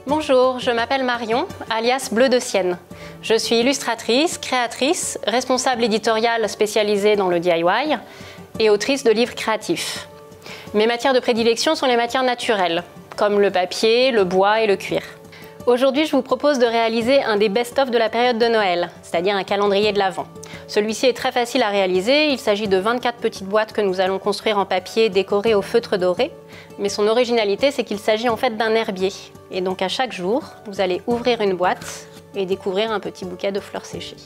Bonjour, je m'appelle Marion, alias Bleu de Sienne. Je suis illustratrice, créatrice, responsable éditoriale spécialisée dans le DIY et autrice de livres créatifs. Mes matières de prédilection sont les matières naturelles, comme le papier, le bois et le cuir. Aujourd'hui, je vous propose de réaliser un des best-of de la période de Noël, c'est-à-dire un calendrier de l'Avent. Celui-ci est très facile à réaliser, il s'agit de 24 petites boîtes que nous allons construire en papier décoré au feutre doré. Mais son originalité, c'est qu'il s'agit en fait d'un herbier. Et donc à chaque jour, vous allez ouvrir une boîte et découvrir un petit bouquet de fleurs séchées.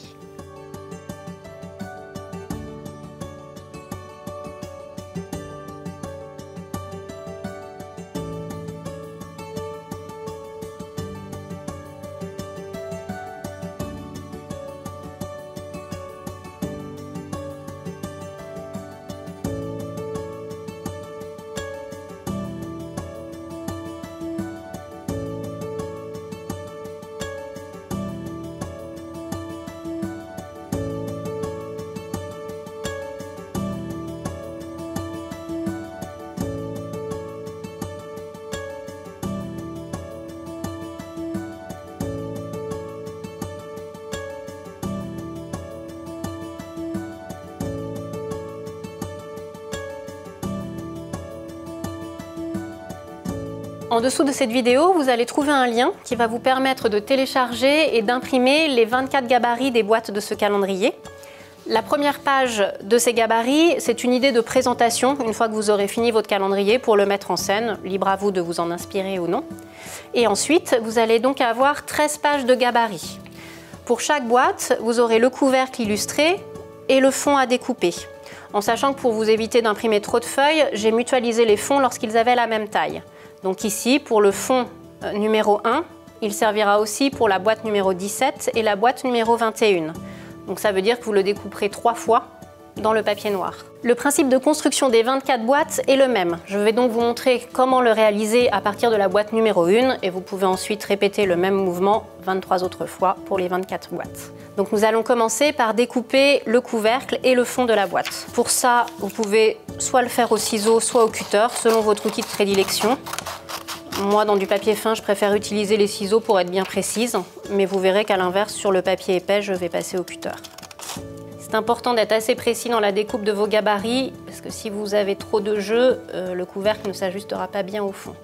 En dessous de cette vidéo, vous allez trouver un lien qui va vous permettre de télécharger et d'imprimer les 24 gabarits des boîtes de ce calendrier. La première page de ces gabarits, c'est une idée de présentation une fois que vous aurez fini votre calendrier pour le mettre en scène. Libre à vous de vous en inspirer ou non. Et ensuite, vous allez donc avoir 13 pages de gabarits. Pour chaque boîte, vous aurez le couvercle illustré et le fond à découper. En sachant que pour vous éviter d'imprimer trop de feuilles, j'ai mutualisé les fonds lorsqu'ils avaient la même taille. Donc ici, pour le fond numéro 1, il servira aussi pour la boîte numéro 17 et la boîte numéro 21. Donc ça veut dire que vous le découperez 3 fois dans le papier noir. Le principe de construction des 24 boîtes est le même. Je vais donc vous montrer comment le réaliser à partir de la boîte numéro 1 et vous pouvez ensuite répéter le même mouvement 23 autres fois pour les 24 boîtes. Donc nous allons commencer par découper le couvercle et le fond de la boîte. Pour ça, vous pouvez soit le faire au ciseau, soit au cutter, selon votre outil de prédilection. Moi, dans du papier fin, je préfère utiliser les ciseaux pour être bien précise, mais vous verrez qu'à l'inverse, sur le papier épais, je vais passer au cutter. C'est important d'être assez précis dans la découpe de vos gabarits, parce que si vous avez trop de jeu, le couvercle ne s'ajustera pas bien au fond.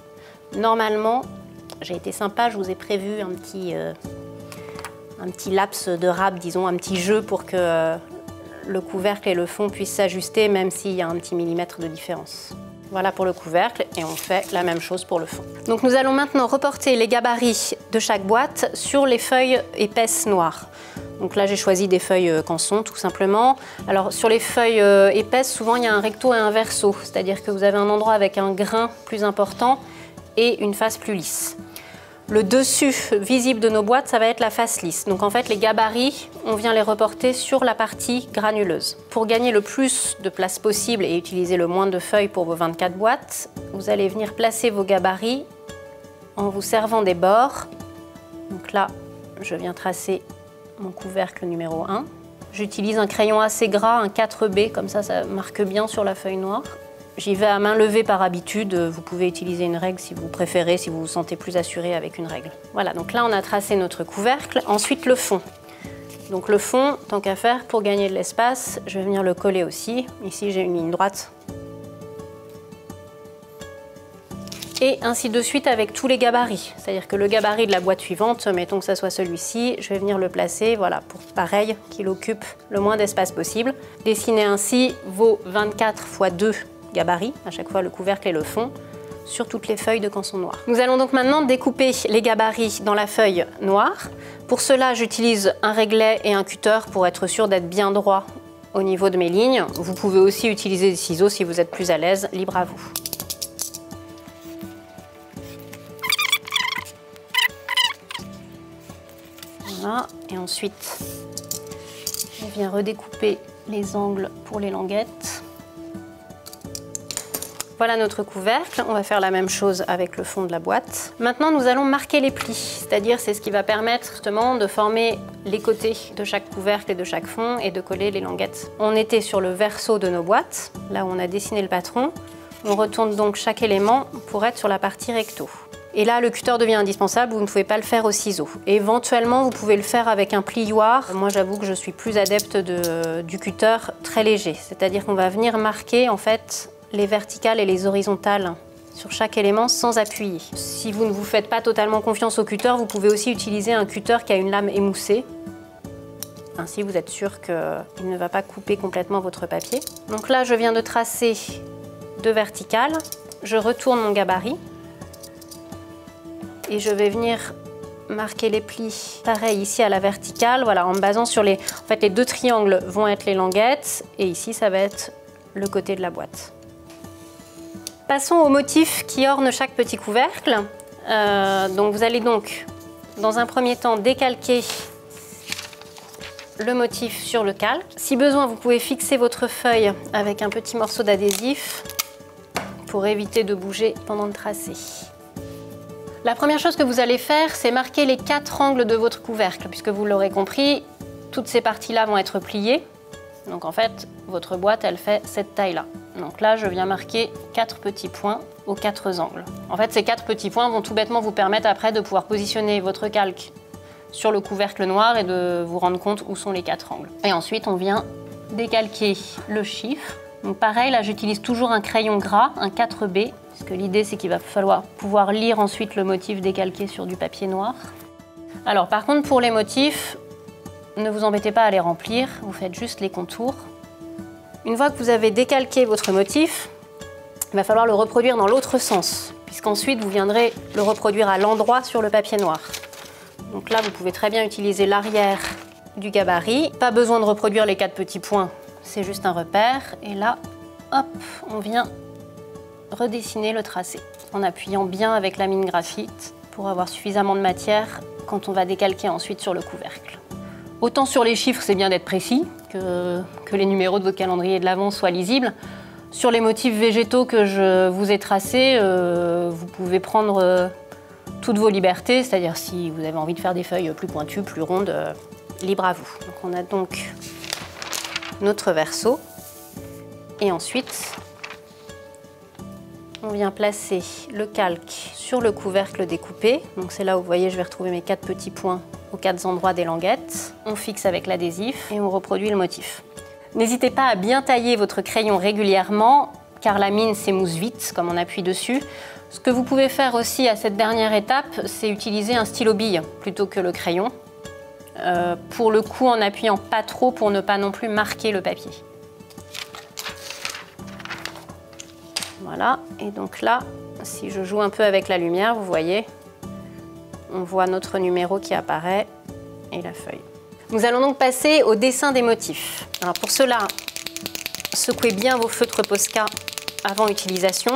Normalement, j'ai été sympa, je vous ai prévu un petit laps de râpe, disons, un petit jeu pour que le couvercle et le fond puissent s'ajuster, même s'il y a un petit millimètre de différence. Voilà pour le couvercle et on fait la même chose pour le fond. Donc nous allons maintenant reporter les gabarits de chaque boîte sur les feuilles épaisses noires. Donc là j'ai choisi des feuilles canson tout simplement. Alors sur les feuilles épaisses, souvent il y a un recto et un verso, c'est-à-dire que vous avez un endroit avec un grain plus important et une face plus lisse. Le dessus visible de nos boîtes, ça va être la face lisse. Donc en fait, les gabarits, on vient les reporter sur la partie granuleuse. Pour gagner le plus de place possible et utiliser le moins de feuilles pour vos 24 boîtes, vous allez venir placer vos gabarits en vous servant des bords. Donc là, je viens tracer mon couvercle numéro 1. J'utilise un crayon assez gras, un 4B, comme ça marque bien sur la feuille noire. J'y vais à main levée par habitude, vous pouvez utiliser une règle si vous préférez, si vous vous sentez plus assuré avec une règle. Voilà, donc là on a tracé notre couvercle, ensuite le fond. Donc le fond, tant qu'à faire, pour gagner de l'espace, je vais venir le coller aussi. Ici j'ai une ligne droite. Et ainsi de suite avec tous les gabarits. C'est-à-dire que le gabarit de la boîte suivante, mettons que ça soit celui-ci, je vais venir le placer, voilà, pour pareil, qu'il occupe le moins d'espace possible. Dessinez ainsi vos 24 x 2 gabarits, à chaque fois le couvercle et le fond, sur toutes les feuilles de canson noir. Nous allons donc maintenant découper les gabarits dans la feuille noire. Pour cela, j'utilise un réglet et un cutter pour être sûr d'être bien droit au niveau de mes lignes. Vous pouvez aussi utiliser des ciseaux si vous êtes plus à l'aise, libre à vous. Voilà, et ensuite, je viens redécouper les angles pour les languettes. Voilà notre couvercle, on va faire la même chose avec le fond de la boîte. Maintenant nous allons marquer les plis, c'est-à-dire c'est ce qui va permettre justement de former les côtés de chaque couvercle et de chaque fond et de coller les languettes. On était sur le verso de nos boîtes, là où on a dessiné le patron. On retourne donc chaque élément pour être sur la partie recto. Et là, le cutter devient indispensable, vous ne pouvez pas le faire au ciseau. Éventuellement, vous pouvez le faire avec un plioir. Moi, j'avoue que je suis plus adepte du cutter très léger. C'est-à-dire qu'on va venir marquer, en fait, les verticales et les horizontales sur chaque élément sans appuyer. Si vous ne vous faites pas totalement confiance au cutter, vous pouvez aussi utiliser un cutter qui a une lame émoussée. Ainsi, vous êtes sûr qu'il ne va pas couper complètement votre papier. Donc là, je viens de tracer 2 verticales. Je retourne mon gabarit. Et je vais venir marquer les plis, pareil ici à la verticale, voilà, en me basant sur les... En fait, les 2 triangles vont être les languettes, et ici, ça va être le côté de la boîte. Passons aux motifs qui ornent chaque petit couvercle. Donc vous allez donc, dans un premier temps, décalquer le motif sur le calque. Si besoin, vous pouvez fixer votre feuille avec un petit morceau d'adhésif pour éviter de bouger pendant le tracé. La première chose que vous allez faire, c'est marquer les 4 angles de votre couvercle, puisque vous l'aurez compris, toutes ces parties-là vont être pliées. Donc en fait, votre boîte, elle fait cette taille-là. Donc là, je viens marquer 4 petits points aux 4 angles. En fait, ces 4 petits points vont tout bêtement vous permettre après de pouvoir positionner votre calque sur le couvercle noir et de vous rendre compte où sont les 4 angles. Et ensuite, on vient décalquer le chiffre. Donc pareil, là, j'utilise toujours un crayon gras, un 4B, parce que l'idée, c'est qu'il va falloir pouvoir lire ensuite le motif décalqué sur du papier noir. Alors par contre, pour les motifs, ne vous embêtez pas à les remplir, vous faites juste les contours. Une fois que vous avez décalqué votre motif, il va falloir le reproduire dans l'autre sens, puisqu'ensuite vous viendrez le reproduire à l'endroit sur le papier noir. Donc là, vous pouvez très bien utiliser l'arrière du gabarit. Pas besoin de reproduire les 4 petits points, c'est juste un repère. Et là, hop, on vient redessiner le tracé en appuyant bien avec la mine graphite pour avoir suffisamment de matière quand on va décalquer ensuite sur le couvercle. Autant sur les chiffres, c'est bien d'être précis, que les numéros de votre calendrier de l'Avent soient lisibles. Sur les motifs végétaux que je vous ai tracés, vous pouvez prendre toutes vos libertés, c'est-à-dire si vous avez envie de faire des feuilles plus pointues, plus rondes, libre à vous. Donc on a donc notre verso et ensuite on vient placer le calque sur le couvercle découpé. Donc c'est là où vous voyez, je vais retrouver mes 4 petits points aux 4 endroits des languettes. On fixe avec l'adhésif et on reproduit le motif. N'hésitez pas à bien tailler votre crayon régulièrement car la mine s'émousse vite comme on appuie dessus. Ce que vous pouvez faire aussi à cette dernière étape, c'est utiliser un stylo bille plutôt que le crayon. Pour le coup, en appuyant pas trop pour ne pas non plus marquer le papier. Voilà, et donc là, si je joue un peu avec la lumière, vous voyez, on voit notre numéro qui apparaît et la feuille. Nous allons donc passer au dessin des motifs. Alors pour cela, secouez bien vos feutres Posca avant utilisation.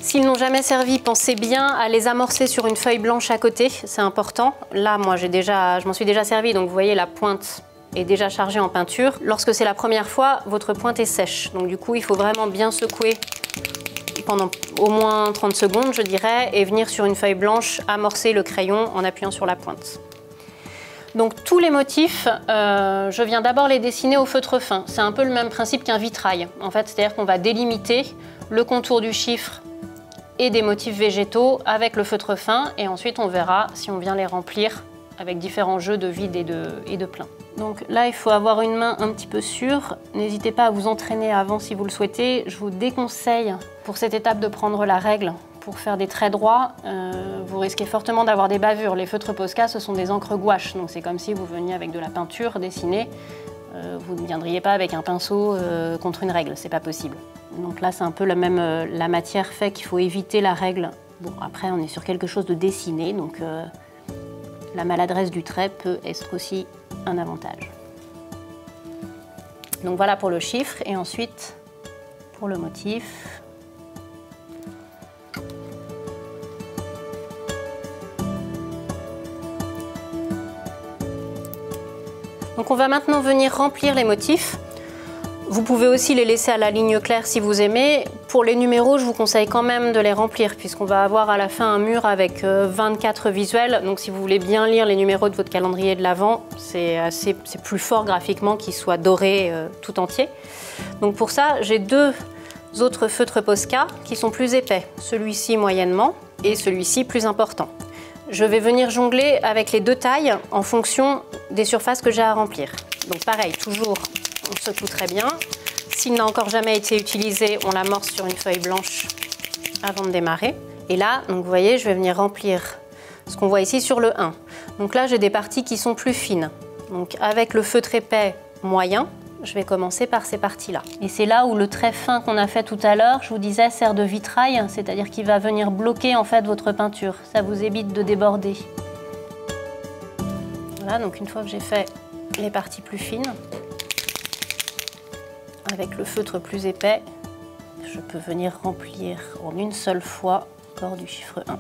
S'ils n'ont jamais servi, pensez bien à les amorcer sur une feuille blanche à côté, c'est important. Là, moi, je m'en suis déjà servi, donc vous voyez, la pointe est déjà chargée en peinture. Lorsque c'est la première fois, votre pointe est sèche. Donc du coup, il faut vraiment bien secouer pendant au moins 30 secondes, je dirais, et venir sur une feuille blanche amorcer le crayon en appuyant sur la pointe. Donc tous les motifs, je viens d'abord les dessiner au feutre fin. C'est un peu le même principe qu'un vitrail. En fait, c'est-à-dire qu'on va délimiter le contour du chiffre et des motifs végétaux avec le feutre fin, et ensuite on verra si on vient les remplir avec différents jeux de vide et de plein. Donc là, il faut avoir une main un petit peu sûre. N'hésitez pas à vous entraîner avant si vous le souhaitez. Je vous déconseille pour cette étape de prendre la règle pour faire des traits droits. Vous risquez fortement d'avoir des bavures. Les feutres Posca, ce sont des encres gouache, donc c'est comme si vous veniez avec de la peinture dessinée. Vous ne viendriez pas avec un pinceau contre une règle, c'est pas possible. Donc là, c'est un peu la matière fait qu'il faut éviter la règle. Bon, après, on est sur quelque chose de dessiné, donc la maladresse du trait peut être aussi un avantage. Donc voilà pour le chiffre, et ensuite pour le motif. Donc on va maintenant venir remplir les motifs. Vous pouvez aussi les laisser à la ligne claire si vous aimez. Pour les numéros, je vous conseille quand même de les remplir puisqu'on va avoir à la fin un mur avec 24 visuels. Donc si vous voulez bien lire les numéros de votre calendrier de l'Avent, c'est plus fort graphiquement qu'ils soient dorés tout entier. Donc pour ça, j'ai 2 autres feutres Posca qui sont plus épais. Celui-ci moyennement et celui-ci plus important. Je vais venir jongler avec les deux tailles en fonction des surfaces que j'ai à remplir. Donc pareil, toujours on secoue très bien. S'il n'a encore jamais été utilisé, on l'amorce sur une feuille blanche avant de démarrer. Et là, donc vous voyez, je vais venir remplir ce qu'on voit ici sur le 1. Donc là, j'ai des parties qui sont plus fines. Donc avec le feutre épais moyen, je vais commencer par ces parties-là. Et c'est là où le trait fin qu'on a fait tout à l'heure, je vous disais, sert de vitrail, c'est-à-dire qu'il va venir bloquer en fait votre peinture. Ça vous évite de déborder. Voilà, donc une fois que j'ai fait les parties plus fines, avec le feutre plus épais, je peux venir remplir en une seule fois le corps du chiffre 1.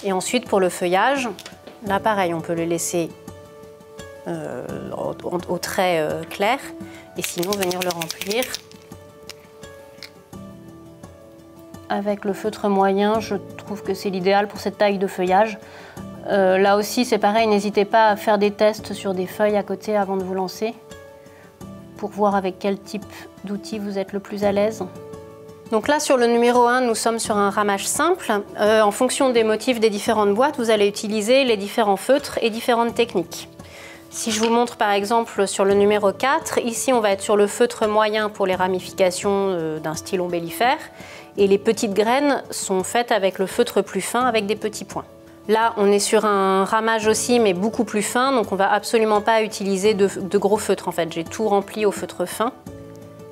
Et ensuite, pour le feuillage, là pareil, on peut le laisser au trait clair et sinon venir le remplir. Avec le feutre moyen, je trouve que c'est l'idéal pour cette taille de feuillage. Là aussi, c'est pareil, n'hésitez pas à faire des tests sur des feuilles à côté avant de vous lancer pour voir avec quel type d'outil vous êtes le plus à l'aise. Donc là, sur le numéro 1, nous sommes sur un ramage simple. En fonction des motifs des différentes boîtes, vous allez utiliser les différents feutres et différentes techniques. Si je vous montre par exemple sur le numéro 4, ici on va être sur le feutre moyen pour les ramifications d'un style ombellifère et les petites graines sont faites avec le feutre plus fin avec des petits points. Là, on est sur un ramage aussi, mais beaucoup plus fin, donc on ne va absolument pas utiliser de gros feutres en fait. J'ai tout rempli au feutre fin,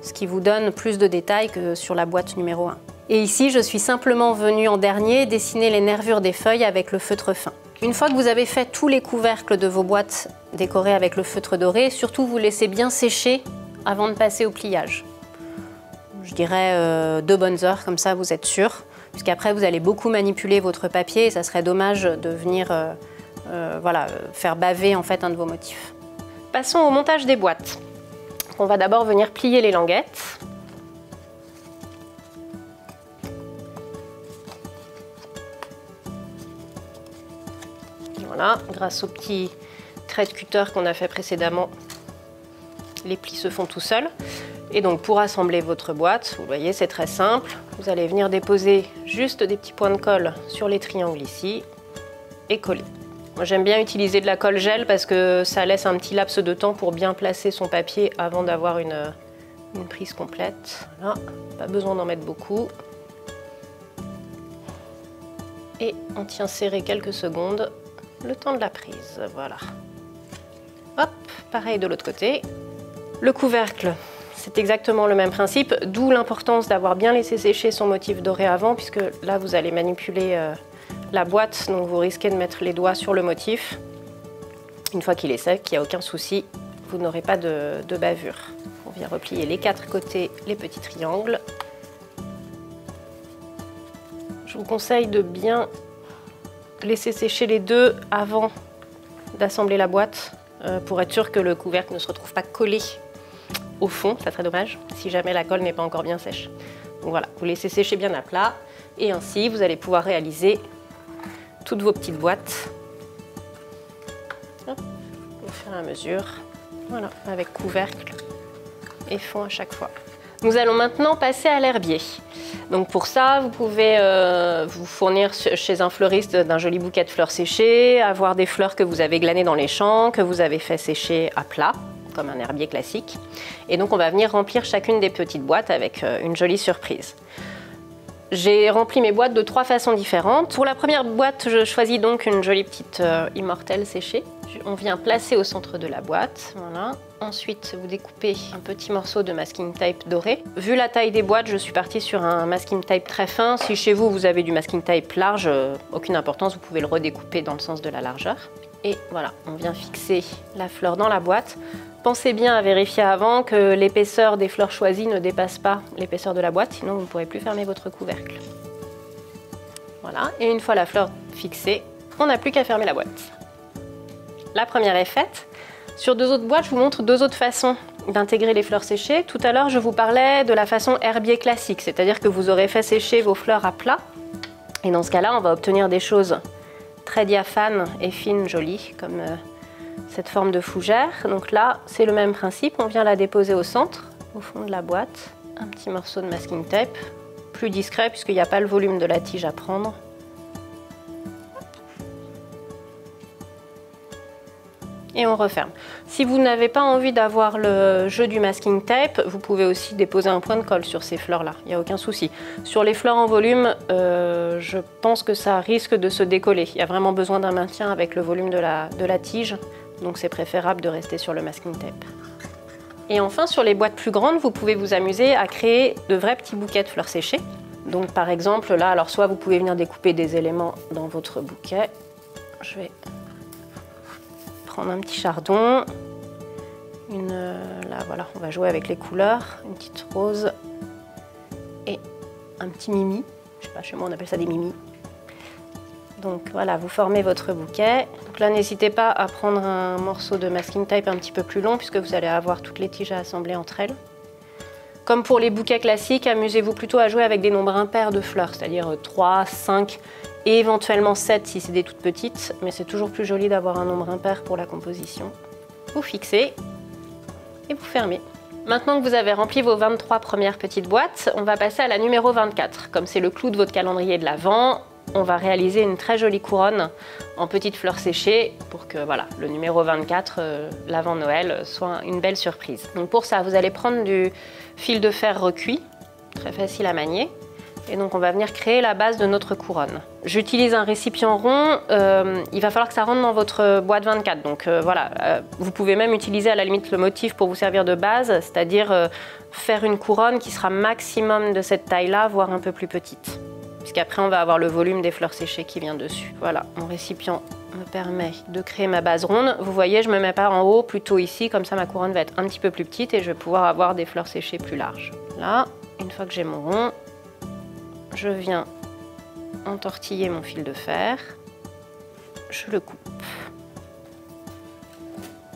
ce qui vous donne plus de détails que sur la boîte numéro 1. Et ici, je suis simplement venue en dernier dessiner les nervures des feuilles avec le feutre fin. Une fois que vous avez fait tous les couvercles de vos boîtes décorées avec le feutre doré, surtout vous laissez bien sécher avant de passer au pliage. Je dirais 2 bonnes heures, comme ça vous êtes sûr, puisqu'après vous allez beaucoup manipuler votre papier et ça serait dommage de venir voilà, faire baver en fait un de vos motifs. Passons au montage des boîtes. On va d'abord venir plier les languettes. Voilà, grâce au petit trait de cutter qu'on a fait précédemment, les plis se font tout seuls. Et donc pour assembler votre boîte, vous voyez, c'est très simple. Vous allez venir déposer juste des petits points de colle sur les triangles ici et coller. Moi j'aime bien utiliser de la colle gel parce que ça laisse un petit laps de temps pour bien placer son papier avant d'avoir une prise complète. Voilà, pas besoin d'en mettre beaucoup. Et on tient serré quelques secondes, le temps de la prise, voilà. Hop, pareil de l'autre côté. Le couvercle, c'est exactement le même principe, d'où l'importance d'avoir bien laissé sécher son motif doré avant, puisque là vous allez manipuler la boîte, donc vous risquez de mettre les doigts sur le motif. Une fois qu'il est sec, il n'y a aucun souci, vous n'aurez pas de bavure. On vient replier les 4 côtés, les petits triangles. Je vous conseille de bien laisser sécher les deux avant d'assembler la boîte pour être sûr que le couvercle ne se retrouve pas collé au fond, ça serait dommage si jamais la colle n'est pas encore bien sèche. Donc voilà, vous laissez sécher bien à plat et ainsi vous allez pouvoir réaliser toutes vos petites boîtes hop, au fur et à mesure, voilà, avec couvercle et fond à chaque fois. Nous allons maintenant passer à l'herbier. Donc pour ça, vous pouvez vous fournir chez un fleuriste d'un joli bouquet de fleurs séchées, avoir des fleurs que vous avez glanées dans les champs, que vous avez fait sécher à plat, comme un herbier classique. Et donc on va venir remplir chacune des petites boîtes avec une jolie surprise. J'ai rempli mes boîtes de 3 façons différentes. Pour la première boîte, je choisis donc une jolie petite immortelle séchée. On vient placer au centre de la boîte, voilà. Ensuite, vous découpez un petit morceau de masking tape doré. Vu la taille des boîtes, je suis partie sur un masking tape très fin. Si chez vous, vous avez du masking tape large, aucune importance, vous pouvez le redécouper dans le sens de la largeur. Et voilà, on vient fixer la fleur dans la boîte. Pensez bien à vérifier avant que l'épaisseur des fleurs choisies ne dépasse pas l'épaisseur de la boîte, sinon vous ne pourrez plus fermer votre couvercle. Voilà, et une fois la fleur fixée, on n'a plus qu'à fermer la boîte. La première est faite. Sur 2 autres boîtes, je vous montre 2 autres façons d'intégrer les fleurs séchées. Tout à l'heure, je vous parlais de la façon herbier classique, c'est-à-dire que vous aurez fait sécher vos fleurs à plat. Et dans ce cas-là, on va obtenir des choses très diaphanes et fines, jolies, comme cette forme de fougère. Donc là, c'est le même principe. On vient la déposer au centre, au fond de la boîte. Un petit morceau de masking tape, plus discret puisqu'il n'y a pas le volume de la tige à prendre. et on referme. Si vous n'avez pas envie d'avoir le jeu du masking tape, vous pouvez aussi déposer un point de colle sur ces fleurs-là, il n'y a aucun souci. Sur les fleurs en volume, je pense que ça risque de se décoller. Il y a vraiment besoin d'un maintien avec le volume de la tige, donc c'est préférable de rester sur le masking tape. Et enfin, sur les boîtes plus grandes, vous pouvez vous amuser à créer de vrais petits bouquets de fleurs séchées. Donc par exemple, là, alors soit vous pouvez venir découper des éléments dans votre bouquet. Je vais prendre un petit chardon, là voilà, on va jouer avec les couleurs, une petite rose et un petit mimi. Je sais pas, chez moi on appelle ça des mimis. Donc voilà, vous formez votre bouquet. Donc là, n'hésitez pas à prendre un morceau de masking tape un petit peu plus long puisque vous allez avoir toutes les tiges à assembler entre elles. Comme pour les bouquets classiques, amusez-vous plutôt à jouer avec des nombres impairs de fleurs, c'est-à-dire 3, 5 et éventuellement 7 si c'est des toutes petites, mais c'est toujours plus joli d'avoir un nombre impair pour la composition. Vous fixez et vous fermez. Maintenant que vous avez rempli vos 23 premières petites boîtes, on va passer à la numéro 24. Comme c'est le clou de votre calendrier de l'Avent, on va réaliser une très jolie couronne en petites fleurs séchées pour que voilà, le numéro 24, l'Avent Noël, soit une belle surprise. Donc pour ça, vous allez prendre du fil de fer recuit, très facile à manier. Et donc on va venir créer la base de notre couronne. J'utilise un récipient rond, il va falloir que ça rentre dans votre boîte 24. Donc voilà, vous pouvez même utiliser à la limite le motif pour vous servir de base, c'est-à-dire faire une couronne qui sera maximum de cette taille-là, voire un peu plus petite. Puisqu'après on va avoir le volume des fleurs séchées qui vient dessus. Voilà, mon récipient me permet de créer ma base ronde. Vous voyez, je ne me mets pas en haut, plutôt ici, comme ça ma couronne va être un petit peu plus petite et je vais pouvoir avoir des fleurs séchées plus larges. Là, une fois que j'ai mon rond, je viens entortiller mon fil de fer, je le coupe.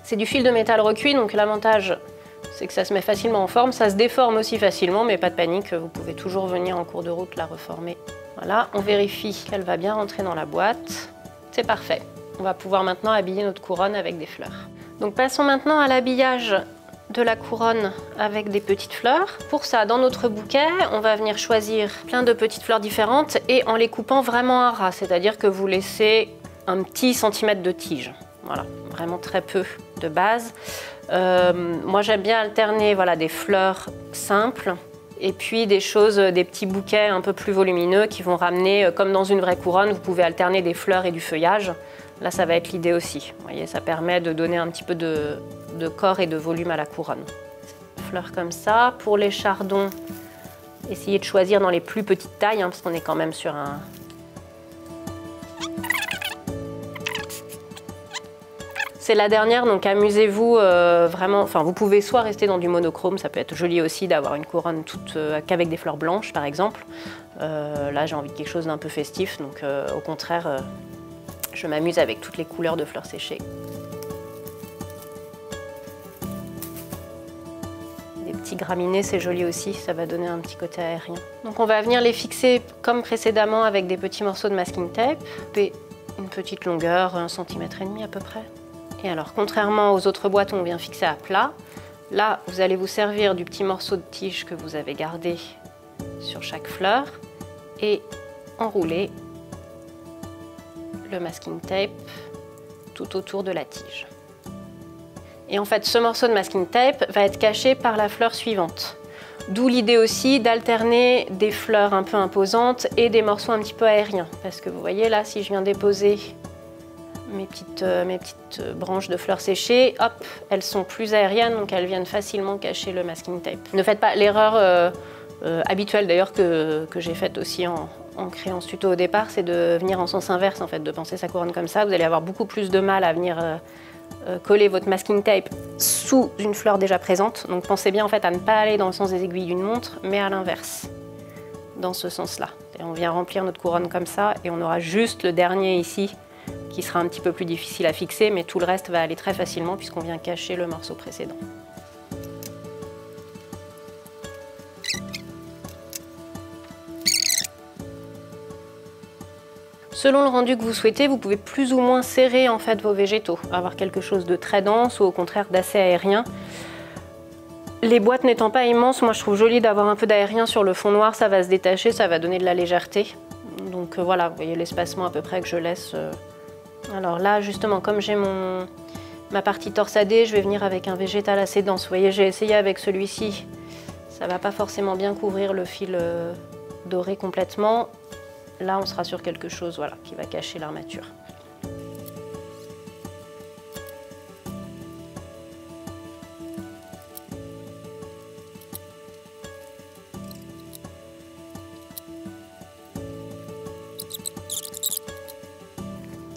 C'est du fil de métal recuit, donc l'avantage c'est que ça se met facilement en forme, ça se déforme aussi facilement, mais pas de panique, vous pouvez toujours venir en cours de route la reformer. Voilà, on vérifie qu'elle va bien rentrer dans la boîte, c'est parfait. On va pouvoir maintenant habiller notre couronne avec des fleurs. Donc passons maintenant à l'habillage de la couronne avec des petites fleurs. Pour ça, dans notre bouquet, on va venir choisir plein de petites fleurs différentes et en les coupant vraiment à ras, c'est-à-dire que vous laissez un petit centimètre de tige. Voilà, vraiment très peu de base. Moi, j'aime bien alterner voilà, des fleurs simples et puis des petits bouquets un peu plus volumineux qui vont ramener, comme dans une vraie couronne, vous pouvez alterner des fleurs et du feuillage. Là, ça va être l'idée aussi. Vous voyez, ça permet de donner un petit peu de corps et de volume à la couronne. Fleurs comme ça. Pour les chardons, essayez de choisir dans les plus petites tailles, hein, parce qu'on est quand même sur un... C'est la dernière, donc amusez-vous vraiment. Enfin, vous pouvez soit rester dans du monochrome, ça peut être joli aussi d'avoir une couronne toute qu'avec des fleurs blanches, par exemple. Là, j'ai envie de quelque chose d'un peu festif, donc au contraire, je m'amuse avec toutes les couleurs de fleurs séchées. Des petits graminées, c'est joli aussi, ça va donner un petit côté aérien. Donc on va venir les fixer comme précédemment avec des petits morceaux de masking tape, et une petite longueur, 1,5 cm à peu près. Et alors, contrairement aux autres boîtes où on vient fixer à plat, là, vous allez vous servir du petit morceau de tige que vous avez gardé sur chaque fleur et enrouler le masking tape tout autour de la tige. Et en fait, ce morceau de masking tape va être caché par la fleur suivante. D'où l'idée aussi d'alterner des fleurs un peu imposantes et des morceaux un petit peu aériens. Parce que vous voyez là, si je viens déposer mes petites branches de fleurs séchées, hop, elles sont plus aériennes, donc elles viennent facilement cacher le masking tape. Ne faites pas l'erreur habituelle d'ailleurs que j'ai faite aussi en créant ce tuto au départ, c'est de venir en sens inverse en fait, de penser sa couronne comme ça. Vous allez avoir beaucoup plus de mal à venir coller votre masking tape sous une fleur déjà présente. Donc pensez bien en fait à ne pas aller dans le sens des aiguilles d'une montre, mais à l'inverse, dans ce sens-là. On vient remplir notre couronne comme ça et on aura juste le dernier ici qui sera un petit peu plus difficile à fixer, mais tout le reste va aller très facilement puisqu'on vient cacher le morceau précédent. Selon le rendu que vous souhaitez, vous pouvez plus ou moins serrer en fait vos végétaux, avoir quelque chose de très dense ou au contraire d'assez aérien. Les boîtes n'étant pas immenses, moi je trouve joli d'avoir un peu d'aérien sur le fond noir, ça va se détacher, ça va donner de la légèreté. Donc voilà, vous voyez l'espacement à peu près que je laisse. Alors là, justement, comme j'ai ma partie torsadée, je vais venir avec un végétal assez dense. Vous voyez, j'ai essayé avec celui-ci. Ça ne va pas forcément bien couvrir le fil doré complètement. Là, on sera sur quelque chose voilà, qui va cacher l'armature.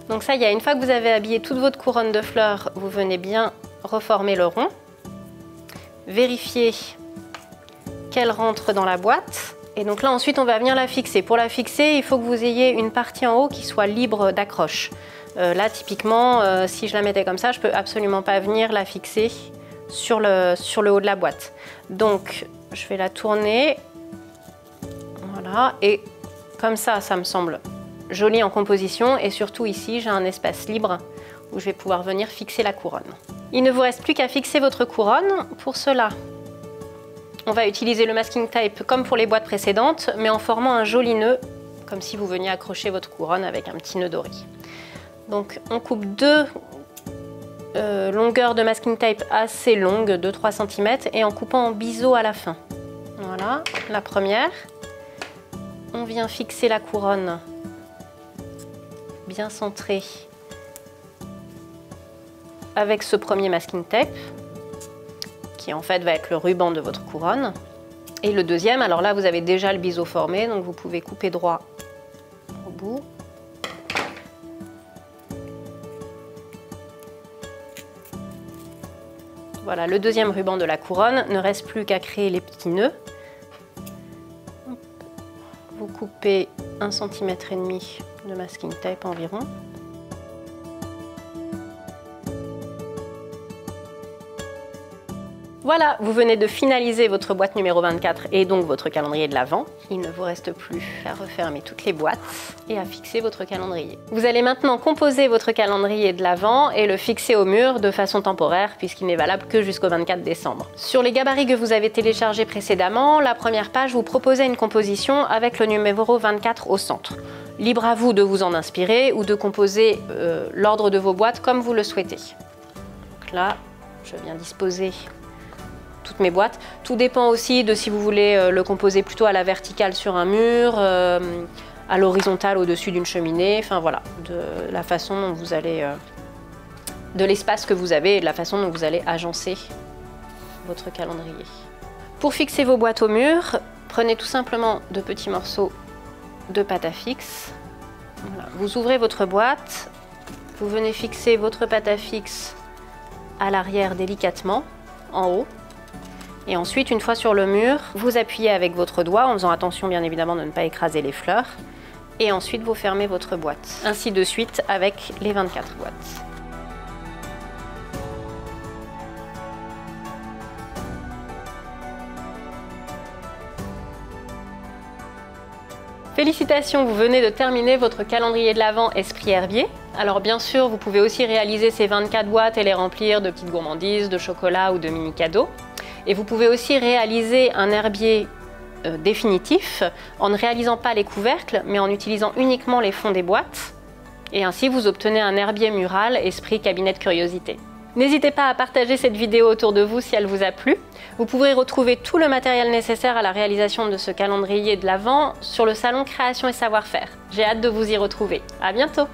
Donc ça y est, une fois que vous avez habillé toute votre couronne de fleurs, vous venez bien reformer le rond. Vérifiez qu'elle rentre dans la boîte. Et donc là, ensuite, on va venir la fixer. Pour la fixer, il faut que vous ayez une partie en haut qui soit libre d'accroche. Là, typiquement, si je la mettais comme ça, je ne peux absolument pas venir la fixer sur le haut de la boîte. Donc, je vais la tourner. Voilà. Et comme ça me semble joli en composition. Et surtout ici, j'ai un espace libre où je vais pouvoir venir fixer la couronne. Il ne vous reste plus qu'à fixer votre couronne. Pour cela, on va utiliser le masking tape comme pour les boîtes précédentes, mais en formant un joli nœud, comme si vous veniez accrocher votre couronne avec un petit nœud doré. Donc on coupe deux longueurs de masking tape assez longues, 2-3 cm, et en coupant en biseau à la fin. Voilà, la première. On vient fixer la couronne bien centrée avec ce premier masking tape, qui en fait va être le ruban de votre couronne. Et le deuxième, alors là vous avez déjà le biseau formé, donc vous pouvez couper droit au bout. Voilà, le deuxième ruban de la couronne, ne reste plus qu'à créer les petits nœuds. Vous coupez 1,5 cm de masking tape environ. Voilà, vous venez de finaliser votre boîte numéro 24 et donc votre calendrier de l'Avent. Il ne vous reste plus qu'à refermer toutes les boîtes et à fixer votre calendrier. Vous allez maintenant composer votre calendrier de l'Avent et le fixer au mur de façon temporaire puisqu'il n'est valable que jusqu'au 24 décembre. Sur les gabarits que vous avez téléchargés précédemment, la première page vous proposait une composition avec le numéro 24 au centre. Libre à vous de vous en inspirer ou de composer l'ordre de vos boîtes comme vous le souhaitez. Donc là, je viens disposer toutes mes boîtes. Tout dépend aussi de si vous voulez le composer plutôt à la verticale sur un mur, à l'horizontale au-dessus d'une cheminée, enfin voilà, de la façon dont vous allez, de l'espace que vous avez et de la façon dont vous allez agencer votre calendrier. Pour fixer vos boîtes au mur, prenez tout simplement de petits morceaux de pâte à fixe. Voilà. Vous ouvrez votre boîte, vous venez fixer votre pâte à fixe à l'arrière délicatement, en haut. Et ensuite, une fois sur le mur, vous appuyez avec votre doigt, en faisant attention bien évidemment de ne pas écraser les fleurs. Et ensuite, vous fermez votre boîte. Ainsi de suite avec les 24 boîtes. Félicitations, vous venez de terminer votre calendrier de l'Avent Esprit Herbier. Alors bien sûr, vous pouvez aussi réaliser ces 24 boîtes et les remplir de petites gourmandises, de chocolat ou de mini cadeaux. Et vous pouvez aussi réaliser un herbier définitif en ne réalisant pas les couvercles, mais en utilisant uniquement les fonds des boîtes. Et ainsi, vous obtenez un herbier mural Esprit Cabinet de Curiosité. N'hésitez pas à partager cette vidéo autour de vous si elle vous a plu. Vous pourrez retrouver tout le matériel nécessaire à la réalisation de ce calendrier de l'Avent sur le salon Création et Savoir-faire. J'ai hâte de vous y retrouver. À bientôt!